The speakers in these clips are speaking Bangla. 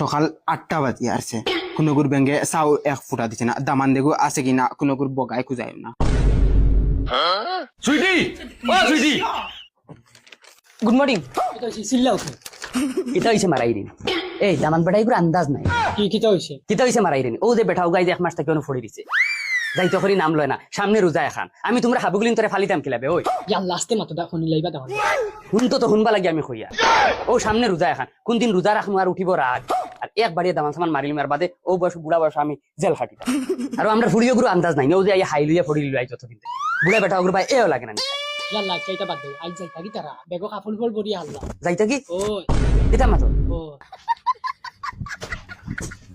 সকাল 8টা বাজি আসছে কোনগুর ব্যাঙ্গে চাও এক ফুটা দিছে না দামান দেখো আছে কিনা কোনগুর বগায় খুঁজায় না সুইটি ও সুইটি গুড মর্নিং চিল্লা উঠে কিতা হইছে মারাই দিন এই দামান বেটাই করে আন্দাজ নাই কি কিতা হইছে কিতা হইছে মারাই দিন ও যে বেটাও গাই যে এক মাস থেকে অনু ফড়ি দিছে যাইতে করি নাম লয় না সামনে রোজা এখান আমি তোমরা হাবুগুলিন তোরে ফালিতাম কিলাবে ওই ইয়া লাস্টে মাতো দা শুনি লাইবা দাও শুন তো শুনবা লাগি আমি কইয়া ও সামনে রোজা এখান কোন দিন রোজা রাখমু আর উঠিব রাত আর একবারে দামান সামান মারিলি মার বাদে ও বয়স বুড়া বয়স আমি জেল খাটিতাম আর আমরা ফুড়িও গুরু আন্দাজ নাই ও যে আই হাইলিয়া ফড়ি লিলাই যতদিন বুড়া বেটা ওগুলো ভাই এও লাগে না ইয়া লাইক চাইতা বাদ দে আই যাইতা কি তারা বেগো কাফল ফল বড়ি আল্লাহ যাইতা কি ওই কিতা মাতো ও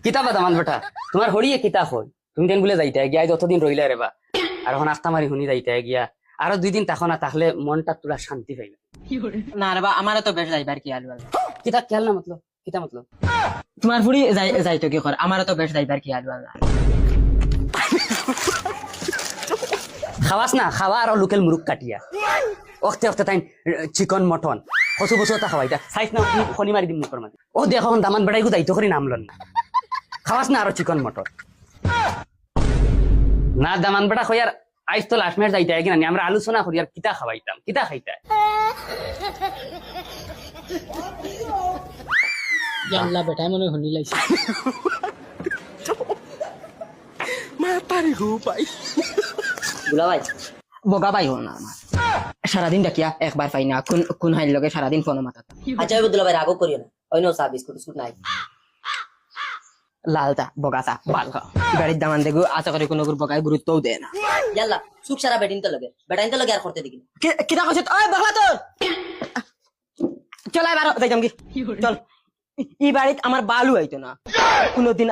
কিতাবা দামান বেটা তোমার হড়িয়ে কিতা হই তুমি দিন বলে যাইতা গিয়া যতদিন রইলা রে বা আর এখন আস্তা মারি শুনি যাইতা গিয়া আরো 2 দিন তাকো না তাহলে মনটা তোরা শান্তি পাইবে না রে বা আমারও তো বেশ যাইবার কি আলু আল্লাহ কিতা খেয়াল না মতলব কিতা মতলব তোমার ফুড়ি যাইতো কি কর আমারও তো বেশ যাইবার কি আলু আল্লাহ খাওয়াস না খাওয়া আর লোকেল মুরুক কাটিয়া ওখতে ওখতে তাই চিকন মটন কচু বছর তা খাওয়াইতা সাইজ না খনি মারি দিম মুখর মাঝে ও দেখো দামান বেড়াই গু দায়িত্ব করে নামলন না খাওয়াস না আরো চিকন মটন না দামান বেড়া খয়ার আইস তো লাস্ট মেট যাইতা কিনা আমরা আলোচনা করি আর কিতা খাওয়াইতাম কিতা খাইতা ইয়া আল্লাহ বেটাই মনে শুনি লাইছে বুলা ভাই বগা ভাই হো না আমার সারাদিন ডাকিয়া একবার পাই না কোন কোন হাইল লগে সারাদিন ফোন মাথা আচ্ছা ওই দুলা ভাই রাগও করিও না ওই নো চা বিস্কুট বিস্কুট নাই লালটা বগাটা বালকা গাড়ির দামান দেখো আশা করি কোনো বগায় গুরুত্বও দেয় না ইয়াল্লা সুখ সারা বেটিন তো লগে আর করতে দিকি কিটা কইছ ওই বগা তোর চল আই বারো যাইতাম কি চল ই বাড়িত আমার বালু আইতো না কোনদিন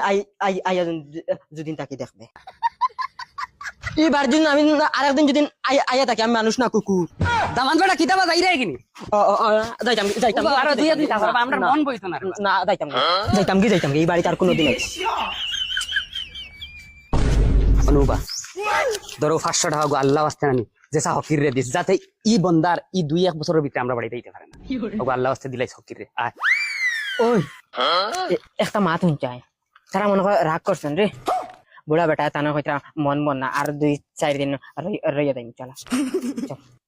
আইয়া যদি তাকে দেখবে এবার যদি আমি আরেকদিন যদি আইয়া থাকি আমি মানুষ না কুকুর দামান বেড়া কিতাবা যাই রে কিনি যাইতাম আরো 2 দিন তারপর আমরা মন বইতো না না যাইতাম কি এই বাড়িতে আর কোনোদিন অনুবা ধরো 500 টাকা গো আল্লাহ ওয়াস্তে আমি যেসা হকির রে দিস যাতে ই বন্দার ই 2-1 বছরের ভিতরে আমরা বাড়িতে দিতে পারে না ও আল্লাহ ওয়াস্তে দিলাইছ হকির রে আয় ওই একটা মাত চাই তারা মনে করে রাগ করছেন রে বুড়া বেটা তানা হইতা মন মন না আর 2-4 দিন রইয়া যাই চলা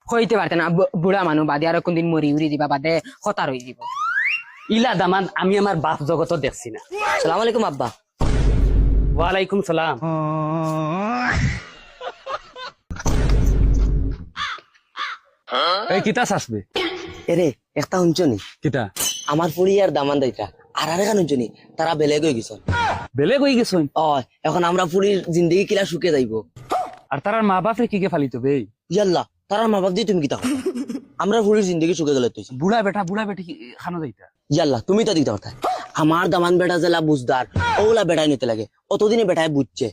হইতে পারতে না বুড়া মানুষ বাদে আর কোনদিন মরি উড়ি দিবা বাদে হতা রই দিব ইলা দামান আমি আমার বাপ জগত দেখছি না আসসালামু আলাইকুম আব্বা ওয়ালাইকুম সালাম এই কিতা আসবে এরে একটা হুঞ্চনি কিতা আমার ফুড়ি আর দামান দাইটা আর আরেকটা হুঞ্চনি তারা বেলেগ হয়ে গেছেন বেলেগ হয়ে গেছ এখন আমরা ফুড়ির জিন্দগি কিলা সুখে যাইবো আর তার মা বাপে কি কে ফালিত বে ইয়াল্লা তারা মা বাপ দিয়ে তুমি কিতা আমরা ফুড়ির জিন্দগি সুখে গেলে তুই বুড়া বেটি খানো যাইতা ইয়াল্লা তুমি তো দিতে কথা আমার দামান বেটা জেলা বুঝদার ওলা বেটাই নিতে লাগে অতদিনে বেটায় বুঝছে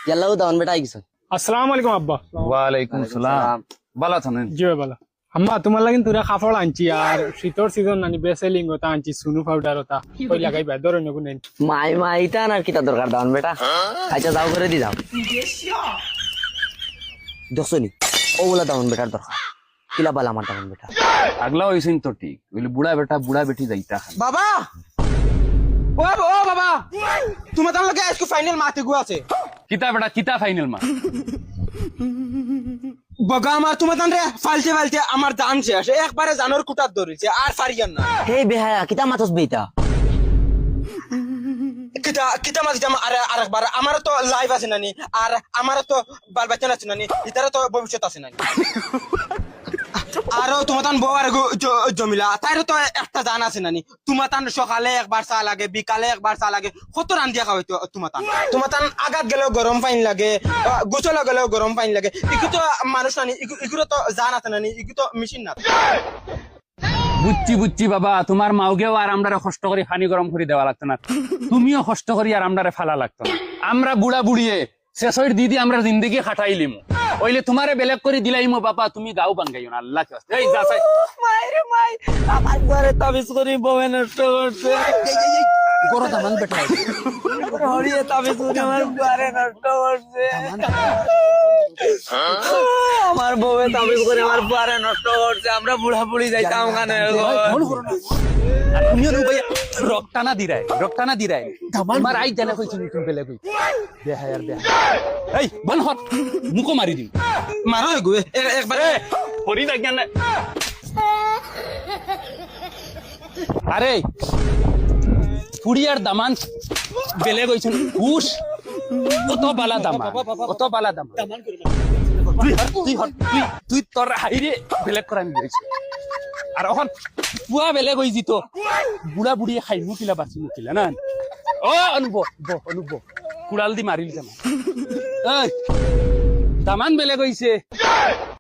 ইয়াল্লা ও দামান বেটা গেছে আসসালামু আলাইকুম আব্বা ওয়ালাইকুম সালাম বালা থানেন জি বালা আম্মা তোমার লাগিন তুরা কাপড় আনছি আর শীতর সিজন নানি বেসেলিং ওটা আনছি সুনু পাউডার ওটা কই লাগাই বাই ধরে নগুন মাই ইটা আর কিতা দরকার দামান বেটা আচ্ছা যাও করে দি যাও দেখছনি ওগুলা দামান বেটার দরকার কিলা বালা আমার দামান বেটা আগলা হইছেন তো ঠিক বলি বুড়া বেটি যাইতা বাবা ও বাবা তোমার তার লগে আজকে ফাইনাল মাতে গু আছে কিতা ফাইনাল মা বগা আমার তোমার তান রে ফালতে আমার দান শেষ একবারে জানোর কুটার ধরেছে আর ফারিয়ান না হে বেহায়া কিতা মাতস বেইতা কিতা মাছ আরেকবার আমারও তো লাইভ আছে নানি আর আমারও তো বাল বাচ্চা আছে নানি ইতারও তো ভবিষ্যৎ আছে নানি আরো তোমার তান বউ আর জমিলা তাইরও তো একটা জান আছে নানি তোমার তান সকালে একবার চা লাগে বিকালে একবার চা লাগে কত রান দিয়া খাওয়াই তোমার তান আগাত গেলেও গরম পানি লাগে গোসলে গেলেও গরম পানি লাগে ইগু তো মানুষ নানি ইগুলো তো জান আছে নানি ইগু তো মেশিন না বুঝছি বাবা তোমার মাওগেও আর আমরারে কষ্ট করে পানি গরম করে দেওয়া লাগতো না তুমিও কষ্ট করি আর আমরারে ফালা লাগতো না আমরা বুড়া বুড়িয়ে শেষের দিদি আমরা জিন্দগি খাটাইলিম ওইলে তোমারে বেলেগ করে দিলাইমো বাবা তুমি গাও বাঙ্গাইও না আল্লাহ কে এই যাসাই মাইরে মাই আমার ঘরে তাবিজ করি বউয়ে নষ্ট করছে গরো দামান বেটা হরিয়ে তাবিজ করি আমার ঘরে নষ্ট করছে আমার বউয়ে দাবি করে আমার বুয়ারে নষ্ট করছে আমরা বুড়া বুড়ি যাইতাম কানে আর তুমিও ভাইয়া রক্তানা দিরাই তোমার আই জানে কইছি তুমি বেলে কই দেহা আর দেহা এই বল হট মুকো মারি দিম মারো এগুয়ে একবারে পরি না জ্ঞান আরে ফুড়িয়ার দামান বেলে কইছেন হুশ কত বালা দামান তুই তোর হাইরে বেলেগ করা নিয়েছে আর এখন পুয়া বেলেগ হয়ে যেত বুড়া বুড়িয়ে খাই মুখিলা বাঁচি মুখিলা না ও অনুভব কুড়াল দি মারিল দামান বেলেগ হয়েছে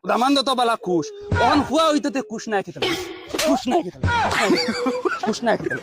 দামান তো বালা খুশ এখন পুয়া হইতে খুশ নাই খেতে খুশ নাই খেতে